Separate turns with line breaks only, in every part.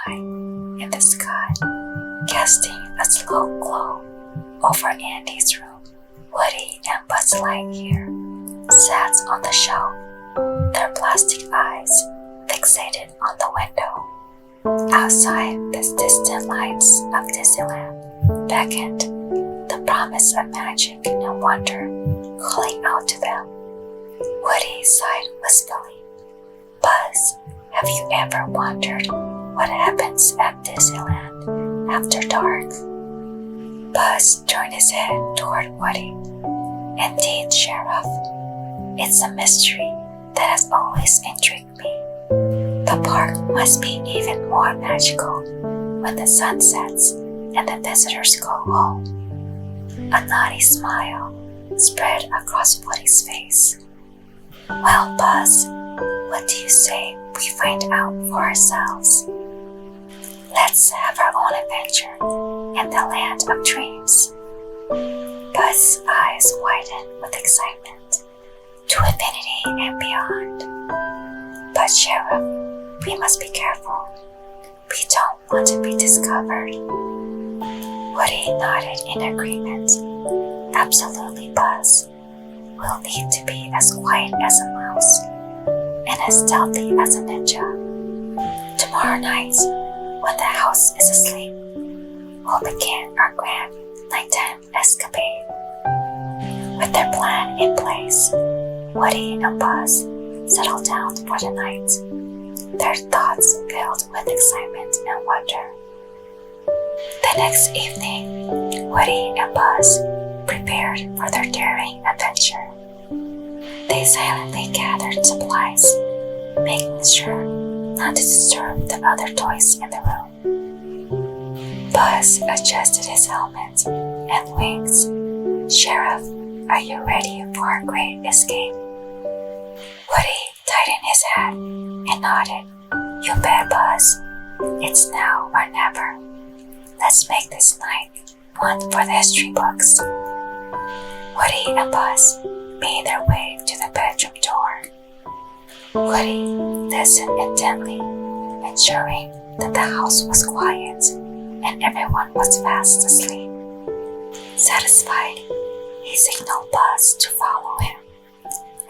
high in the sky, casting a slow glow over Andy's room. Woody and Buzz Lightyear sat on the shelf, their plastic eyes fixated on the window. Outside, the distant lights of Disneyland beckoned, the promise of magic and wonder calling out to them. Woody sighed wistfully. Buzz, have you ever wondered what happens at Disneyland after dark? Buzz turned his head toward Woody. Indeed, Sheriff. It's a mystery that has always intrigued me. The park must be even more magical when the sun sets and the visitors go home. A naughty smile spread across Woody's face. Well, Buzz, what do you say we find out for ourselves? Let's have our own adventure in the land of dreams. Buzz's eyes widened with excitement. To infinity and beyond. But Sheriff, we must be careful. We don't want to be discovered. Woody nodded in agreement. Absolutely, Buzz. We'll need to be as quiet as a mouse and as stealthy as a ninja. Tomorrow night, when the house is asleep, we'll begin our grand nighttime escapade. With their plan in place, Woody and Buzz settled down for the night, their thoughts filled with excitement and wonder. The next evening, Woody and Buzz prepared for their daring adventure. They silently gathered supplies, making sure not to disturb the other toys in the room. Buzz adjusted his helmet and wings. Sheriff, are you ready for our great escape? Woody tightened his head and nodded. You bet, Buzz. It's now or never. Let's make this night one for the history books. Woody and Buzz made their way to the bedroom door. Woody listened intently, ensuring that the house was quiet and everyone was fast asleep. Satisfied, he signaled Buzz to follow him,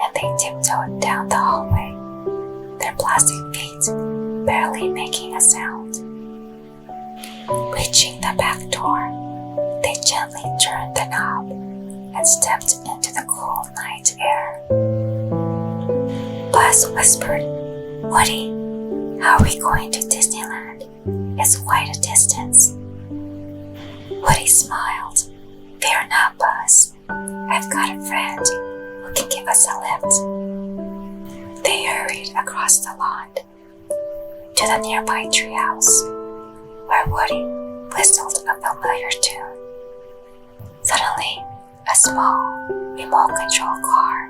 and they tiptoed down the hallway, their plastic feet barely making a sound. Reaching the back door, they gently turned the knob and stepped into the cool night air. Buzz whispered, Woody, how are we going to Disneyland? It's quite a distance. Woody smiled. Fear not, Buzz. I've got a friend who can give us a lift. They hurried across the lawn to the nearby treehouse, where Woody whistled a familiar tune. Suddenly, a small, remote-control car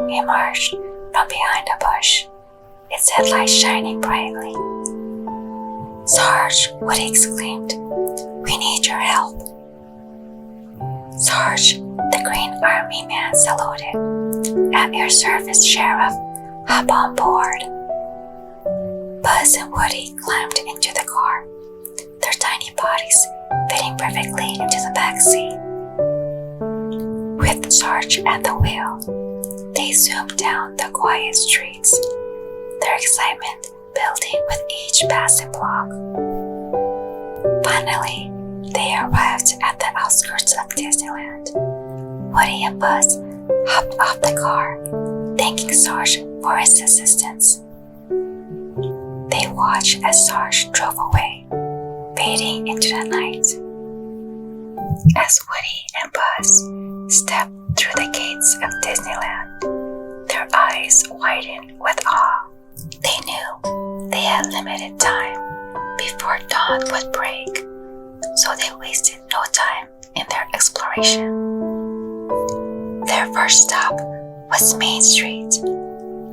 emerged from behind a bush, its headlights shining brightly. Sarge, Woody exclaimed, we need your help. Sarge, the Green Army man saluted. At your service, Sheriff. Hop on board. Buzz and Woody climbed into the car, their tiny bodies fitting perfectly into the back seat. With Sarge at the wheel, they zoomed down the quiet streets, their excitement building with each passing block. Finally, they arrived at the outskirts of Disneyland. Woody and Buzz hopped off the car, thanking Sarge for his assistance. They watched as Sarge drove away, fading into the night. As Woody and Buzz stepped through the gates of Disneyland, their eyes widened with awe. They knew they had limited time before dawn would break, so they wasted no time in their exploration. Their first stop was Main Street,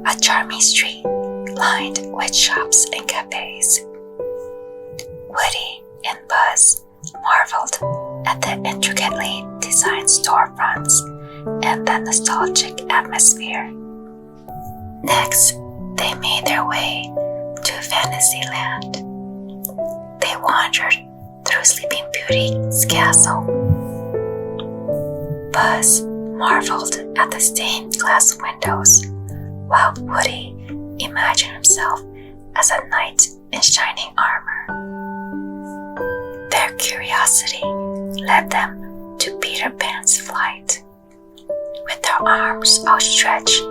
a charming street lined with shops and cafes. Woody and Buzz marveled at the intricately designed storefronts and the nostalgic atmosphere. Next, they made their way to Fantasyland. wandered through Sleeping Beauty's castle. Buzz marveled at the stained glass windows, while Woody imagined himself as a knight in shining armor. Their curiosity led them to Peter Pan's flight. With their arms outstretched,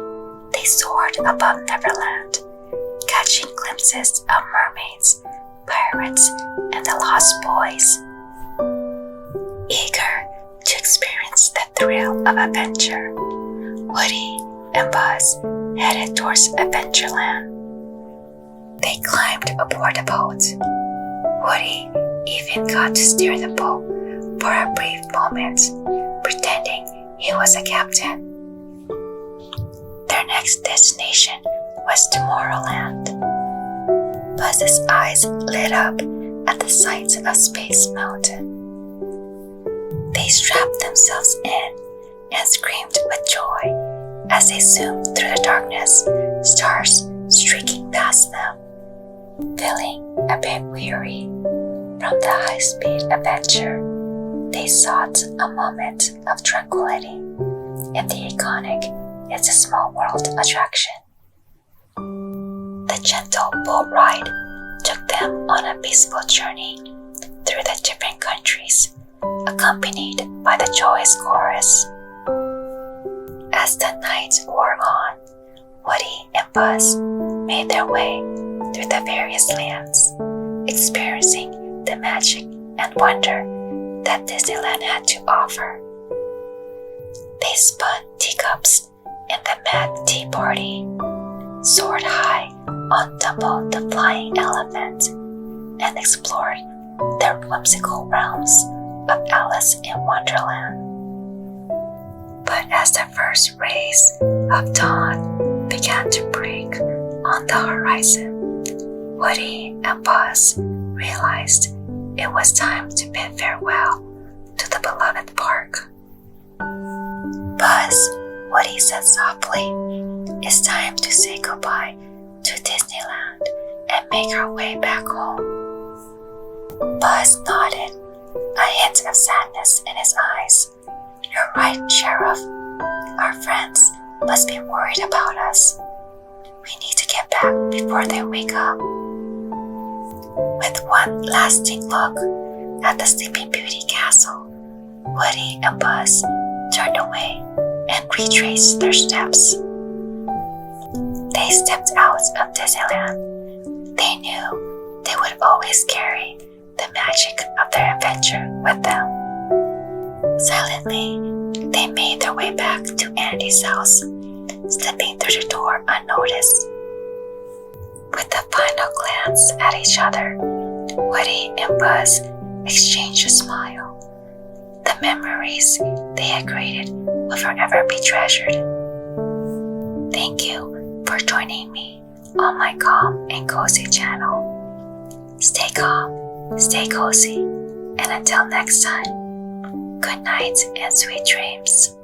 they soared above Neverland, catching glimpses of mermaids, pirates, and the lost boys. Eager to experience the thrill of adventure, Woody and Buzz headed towards Adventureland. They climbed aboard the boat. Woody even got to steer the boat for a brief moment, pretending he was a captain. Their next destination was Tomorrowland. Buzz's eyes lit up at the sight of Space Mountain. They strapped themselves in and screamed with joy as they zoomed through the darkness, stars streaking past them. Feeling a bit weary from the high-speed adventure, they sought a moment of tranquility in the iconic It's a Small World attraction. The gentle boat ride took them on a peaceful journey through the different countries, accompanied by the joyous chorus. As the night wore on, Woody and Buzz made their way through the various lands, experiencing the magic and wonder that Disneyland had to offer. They spun teacups in the mad tea party, soared high on Dumbo the flying elephant, and explored the whimsical realms of Alice in Wonderland. But as the first rays of dawn began to break on the horizon, Woody and Buzz realized it was time to bid farewell to the beloved park. Buzz, Woody said softly, it's time to say goodbye to Disneyland and make our way back home. Buzz nodded, a hint of sadness in his eyes. You're right, Sheriff. Our friends must be worried about us. We need to get back before they wake up. With one lasting look at the Sleeping Beauty castle, Woody and Buzz turned away and retraced their steps. They stepped out of Disneyland. They knew they would always carry the magic of their adventure with them. Silently, they made their way back to Andy's house, slipping through the door unnoticed. With a final glance at each other, Woody and Buzz exchanged a smile. The memories they had created will forever be treasured. Thank you for joining me on my Calm and Cozy channel. Stay calm, stay cozy, and until next time, good night and sweet dreams.